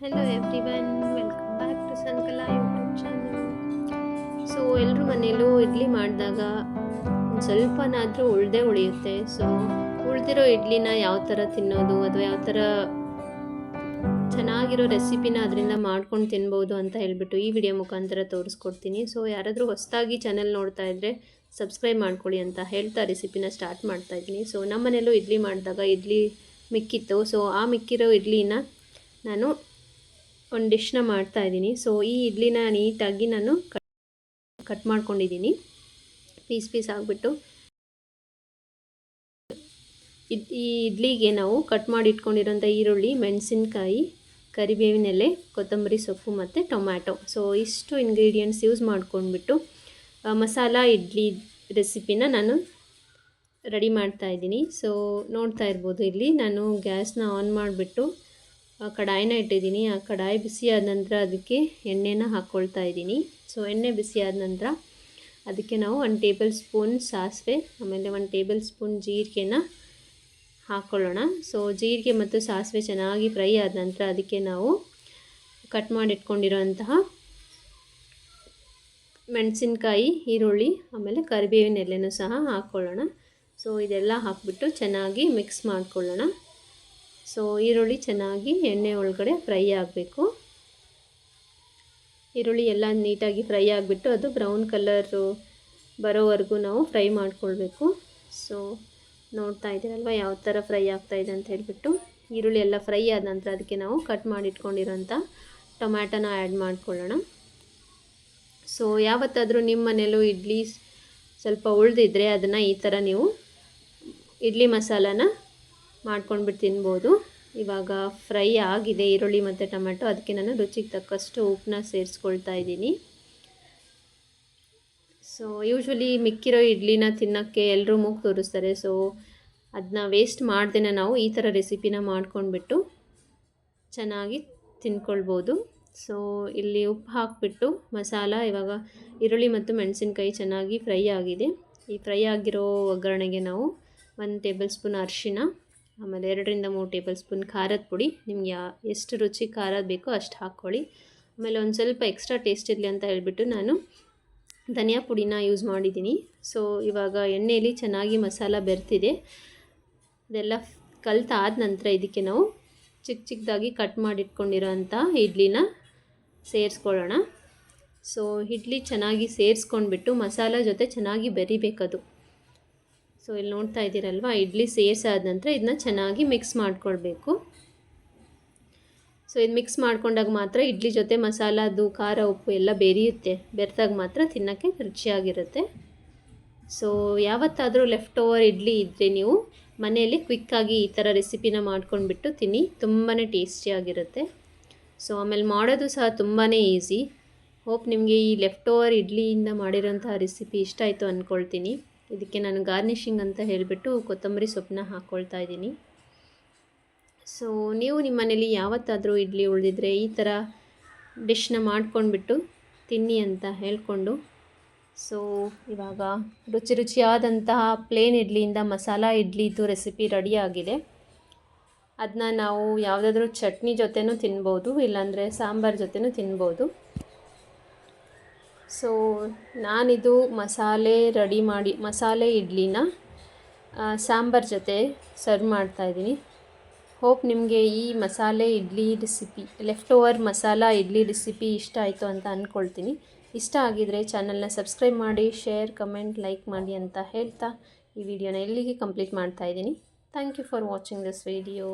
Hello everyone, welcome back to Sankala YouTube channel. So ಎಲ್ಲರೂ ಮನೆಯಲ್ಲೂ ಇಡ್ಲಿ ಮಾಡಿದಾಗ ಒಂದು ಸ್ವಲ್ಪನಾದರೂ ಉಳಿಯುತ್ತೆ. ಸೊ ಉಳಿದಿರೋ ಇಡ್ಲಿನ ಯಾವ ಥರ ತಿನ್ನೋದು ಅಥವಾ ಯಾವ ಥರ ಚೆನ್ನಾಗಿರೋ ರೆಸಿಪಿನ ಅದರಿಂದ ಮಾಡ್ಕೊಂಡು ತಿನ್ಬೋದು ಅಂತ ಹೇಳ್ಬಿಟ್ಟು ಈ ವಿಡಿಯೋ ಮುಖಾಂತರ ತೋರಿಸ್ಕೊಡ್ತೀನಿ. ಸೊ ಯಾರಾದರೂ ಹೊಸದಾಗಿ ಚಾನಲ್ ನೋಡ್ತಾ ಇದ್ದರೆ ಸಬ್ಸ್ಕ್ರೈಬ್ ಮಾಡ್ಕೊಳ್ಳಿ ಅಂತ ಹೇಳ್ತಾ ರೆಸಿಪಿನ ಸ್ಟಾರ್ಟ್ ಮಾಡ್ತಾಯಿದ್ದೀನಿ. ಸೊ ನಮ್ಮ ಮನೆಯಲ್ಲೂ ಇಡ್ಲಿ ಮಾಡಿದಾಗ ಇಡ್ಲಿ ಮಿಕ್ಕಿತ್ತು. ಸೊ ಆ ಮಿಕ್ಕಿರೋ ಇಡ್ಲಿನ ನಾನು ಒಂದು ಡಿಶ್ನ ಮಾಡ್ತಾಯಿದ್ದೀನಿ. ಸೊ ಈ ಇಡ್ಲಿನ ನೀಟಾಗಿ ನಾನು ಕಟ್ ಮಾಡ್ಕೊಂಡಿದ್ದೀನಿ ಪೀಸ್ ಆಗಿಬಿಟ್ಟು. ಈ ಇಡ್ಲಿಗೆ ನಾವು ಕಟ್ ಮಾಡಿ ಇಟ್ಕೊಂಡಿರೋಂಥ ಈರುಳ್ಳಿ, ಮೆಣಸಿನ್ಕಾಯಿ, ಕರಿಬೇವಿನ ಎಲೆ, ಕೊತ್ತಂಬರಿ ಸೊಪ್ಪು ಮತ್ತು ಟೊಮ್ಯಾಟೊ. ಸೊ ಇಷ್ಟು ಇಂಗ್ರೀಡಿಯೆಂಟ್ಸ್ ಯೂಸ್ ಮಾಡ್ಕೊಂಡ್ಬಿಟ್ಟು ಮಸಾಲ ಇಡ್ಲಿ ರೆಸಿಪಿನ ನಾನು ರೆಡಿ ಮಾಡ್ತಾಯಿದ್ದೀನಿ. ಸೊ ನೋಡ್ತಾ ಇರ್ಬೋದು, ಇಲ್ಲಿ ನಾನು ಗ್ಯಾಸ್ನ ಆನ್ ಮಾಡಿಬಿಟ್ಟು ಕಡಾಯಿನ ಇಟ್ಟಿದ್ದೀನಿ. ಆ ಕಡಾಯಿ ಬಿಸಿ ಆದ ನಂತರ ಅದಕ್ಕೆ ಎಣ್ಣೆನ ಹಾಕ್ಕೊಳ್ತಾ ಇದ್ದೀನಿ. ಸೊ ಎಣ್ಣೆ ಬಿಸಿ ಆದ ನಂತರ ಅದಕ್ಕೆ ನಾವು 1 ಟೇಬಲ್ ಸ್ಪೂನ್ ಸಾಸಿವೆ, ಆಮೇಲೆ 1 ಟೇಬಲ್ ಸ್ಪೂನ್ ಜೀರಿಗೆನ ಹಾಕ್ಕೊಳ್ಳೋಣ. ಸೊ ಜೀರಿಗೆ ಮತ್ತು ಸಾಸಿವೆ ಚೆನ್ನಾಗಿ ಫ್ರೈ ಆದ ನಂತರ ಅದಕ್ಕೆ ನಾವು ಕಟ್ ಮಾಡಿ ಇಟ್ಕೊಂಡಿರೋಂತಹ ಮೆಣಸಿನ್ಕಾಯಿ, ಈರುಳ್ಳಿ, ಆಮೇಲೆ ಕರಿಬೇವಿನ ಎಲೆನೂ ಸಹ ಹಾಕ್ಕೊಳ್ಳೋಣ. ಸೊ ಇದೆಲ್ಲ ಹಾಕ್ಬಿಟ್ಟು ಚೆನ್ನಾಗಿ ಮಿಕ್ಸ್ ಮಾಡ್ಕೊಳ್ಳೋಣ. ಸೊ ಈರುಳ್ಳಿ ಚೆನ್ನಾಗಿ ಎಣ್ಣೆ ಒಳಗಡೆ ಫ್ರೈ ಆಗಬೇಕು. ಈರುಳ್ಳಿ ಎಲ್ಲ ನೀಟಾಗಿ ಫ್ರೈ ಆಗಿಬಿಟ್ಟು ಅದು ಬ್ರೌನ್ ಕಲರು ಬರೋವರೆಗೂ ನಾವು ಫ್ರೈ ಮಾಡ್ಕೊಳ್ಬೇಕು. ಸೊ ನೋಡ್ತಾ ಇದ್ದೀರಲ್ವ ಯಾವ ಥರ ಫ್ರೈ ಆಗ್ತಾಯಿದೆ ಅಂತ ಹೇಳ್ಬಿಟ್ಟು. ಈರುಳ್ಳಿ ಎಲ್ಲ ಫ್ರೈ ಆದ ನಂತರ ಅದಕ್ಕೆ ನಾವು ಕಟ್ ಮಾಡಿ ಇಟ್ಕೊಂಡಿರೋಂಥ ಟೊಮ್ಯಾಟೋನ ಆ್ಯಡ್ ಮಾಡ್ಕೊಳ್ಳೋಣ. ಸೊ ಯಾವತ್ತಾದರೂ ನಿಮ್ಮ ಮನೇಲೂ ಇಡ್ಲಿ ಸ್ವಲ್ಪ ಉಳಿದಿದ್ರೆ ಅದನ್ನು ಈ ಥರ ನೀವು ಇಡ್ಲಿ ಮಸಾಲಾನ ಮಾಡ್ಕೊಂಡ್ಬಿಟ್ಟು ತಿನ್ಬೋದು. ಇವಾಗ ಫ್ರೈ ಆಗಿದೆ ಈರುಳ್ಳಿ ಮತ್ತು ಟೊಮೆಟೊ, ಅದಕ್ಕೆ ನಾನು ರುಚಿಗೆ ತಕ್ಕಷ್ಟು ಉಪ್ಪನ್ನ ಸೇರಿಸ್ಕೊಳ್ತಾ ಇದ್ದೀನಿ. ಸೊ ಯೂಶ್ವಲಿ ಮಿಕ್ಕಿರೋ ಇಡ್ಲಿನ ತಿನ್ನೋಕ್ಕೆ ಎಲ್ಲರೂ ಮೂಗು ತೋರಿಸ್ತಾರೆ. ಸೊ ಅದನ್ನ ವೇಸ್ಟ್ ಮಾಡ್ದೇ ನಾವು ಈ ಥರ ರೆಸಿಪಿನ ಮಾಡ್ಕೊಂಡ್ಬಿಟ್ಟು ಚೆನ್ನಾಗಿ ತಿನ್ಕೊಳ್ಬೋದು. ಸೊ ಇಲ್ಲಿ ಉಪ್ಪು ಹಾಕಿಬಿಟ್ಟು ಮಸಾಲ ಇವಾಗ ಈರುಳ್ಳಿ ಮತ್ತು ಮೆಣಸಿನ್ಕಾಯಿ ಚೆನ್ನಾಗಿ ಫ್ರೈ ಆಗಿದೆ. ಈ ಫ್ರೈ ಆಗಿರೋ ಒಗ್ಗರಣೆಗೆ ನಾವು 1 ಟೇಬಲ್ ಸ್ಪೂನ್ ಅರಿಶಿಣ, ಆಮೇಲೆ 2 ರಿಂದ 3 ಟೇಬಲ್ ಸ್ಪೂನ್ ಖಾರದ ಪುಡಿ, ನಿಮಗೆ ಎಷ್ಟು ರುಚಿ ಖಾರ ಬೇಕೋ ಅಷ್ಟು ಹಾಕ್ಕೊಳ್ಳಿ. ಆಮೇಲೆ ಒಂದು ಸ್ವಲ್ಪ ಎಕ್ಸ್ಟ್ರಾ ಟೇಸ್ಟ್ ಇರಲಿ ಅಂತ ಹೇಳ್ಬಿಟ್ಟು ನಾನು ಧನಿಯಾ ಪುಡಿನ ಯೂಸ್ ಮಾಡಿದ್ದೀನಿ. ಸೊ ಇವಾಗ ಎಣ್ಣೆಯಲ್ಲಿ ಚೆನ್ನಾಗಿ ಮಸಾಲ ಬೆರೆತಿದೆ. ಇದೆಲ್ಲ ಕಲ್ತಾದ ನಂತರ ಇದಕ್ಕೆ ನಾವು ಚಿಕ್ಕದಾಗಿ ಕಟ್ ಮಾಡಿಟ್ಕೊಂಡಿರೋ ಅಂಥ ಇಡ್ಲಿನ ಸೇರಿಸ್ಕೊಳ್ಳೋಣ. ಸೊ ಇಡ್ಲಿ ಚೆನ್ನಾಗಿ ಸೇರಿಸ್ಕೊಂಡ್ಬಿಟ್ಟು ಮಸಾಲ ಜೊತೆ ಚೆನ್ನಾಗಿ ಬೆರಿಬೇಕದು. ಸೊ ಇಲ್ಲಿ ನೋಡ್ತಾ ಇದ್ದೀರಲ್ವ, ಇಡ್ಲಿ ಸೇರಿಸಾದ ನಂತರ ಇದನ್ನ ಚೆನ್ನಾಗಿ ಮಿಕ್ಸ್ ಮಾಡ್ಕೊಳ್ಬೇಕು. ಸೊ ಇದು ಮಿಕ್ಸ್ ಮಾಡ್ಕೊಂಡಾಗ ಮಾತ್ರ ಇಡ್ಲಿ ಜೊತೆ ಮಸಾಲದು ಖಾರ ಉಪ್ಪು ಎಲ್ಲ ಬೆರೆದಾಗ ಮಾತ್ರ ತಿನ್ನೋಕ್ಕೆ ರುಚಿಯಾಗಿರುತ್ತೆ. ಸೊ ಯಾವತ್ತಾದರೂ ಲೆಫ್ಟ್ ಓವರ್ ಇಡ್ಲಿ ಇದ್ದರೆ ನೀವು ಮನೆಯಲ್ಲಿ ಕ್ವಿಕ್ಕಾಗಿ ಈ ಥರ ರೆಸಿಪಿನ ಮಾಡ್ಕೊಂಡ್ಬಿಟ್ಟು ತಿನ್ನಿ, ತುಂಬಾ ಟೇಸ್ಟಿಯಾಗಿರುತ್ತೆ. ಸೊ ಆಮೇಲೆ ಮಾಡೋದು ಸಹ ತುಂಬಾ ಈಸಿ. ಹೋಪ್ ನಿಮಗೆ ಈ ಲೆಫ್ಟ್ ಓವರ್ ಇಡ್ಲಿಯಿಂದ ಮಾಡಿರೋಂಥ ರೆಸಿಪಿ ಇಷ್ಟ ಆಯಿತು ಅಂದ್ಕೊಳ್ತೀನಿ. ಇದಕ್ಕೆ ನಾನು ಗಾರ್ನಿಷಿಂಗ್ ಅಂತ ಹೇಳಿಬಿಟ್ಟು ಕೊತ್ತಂಬರಿ ಸೊಪ್ಪನ್ನ ಹಾಕ್ಕೊಳ್ತಾ ಇದ್ದೀನಿ. ಸೊ ನೀವು ನಿಮ್ಮ ಮನೇಲಿ ಯಾವತ್ತಾದರೂ ಇಡ್ಲಿ ಉಳಿದಿದ್ರೆ ಈ ಥರ ಡಿಶ್ನ ಮಾಡ್ಕೊಂಡ್ಬಿಟ್ಟು ತಿನ್ನಿ ಅಂತ ಹೇಳ್ಕೊಂಡು, ಸೊ ಇವಾಗ ರುಚಿಯಾದಂತಹ ಪ್ಲೇನ್ ಇಡ್ಲಿಯಿಂದ ಮಸಾಲ ಇಡ್ಲಿದು ರೆಸಿಪಿ ರೆಡಿಯಾಗಿದೆ. ಅದನ್ನ ನಾವು ಯಾವುದಾದ್ರೂ ಚಟ್ನಿ ಜೊತೆನೂ ತಿನ್ಬೋದು, ಇಲ್ಲಾಂದರೆ ಸಾಂಬಾರು ಜೊತೆನೂ ತಿನ್ಬೋದು. ಸೊ ನಾನಿದು ಮಸಾಲೆ ಇಡ್ಲಿನ ಸಾಂಬಾರು ಜೊತೆ ಸರ್ವ್ ಮಾಡ್ತಾಯಿದ್ದೀನಿ. ಹೋಪ್ ನಿಮಗೆ ಈ ಮಸಾಲೆ idli recipe, left over masala idli recipe ಇಷ್ಟ ಆಯಿತು ಅಂತ ಅಂದ್ಕೊಳ್ತೀನಿ. ಇಷ್ಟ ಆಗಿದರೆ ಚಾನಲ್ನ ಸಬ್ಸ್ಕ್ರೈಬ್ ಮಾಡಿ, ಶೇರ್, ಕಮೆಂಟ್, ಲೈಕ್ ಮಾಡಿ ಅಂತ ಹೇಳ್ತಾ ಈ ವಿಡಿಯೋನ ಇಲ್ಲಿಗೆ ಕಂಪ್ಲೀಟ್ ಮಾಡ್ತಾಯಿದ್ದೀನಿ. Thank you for watching this video.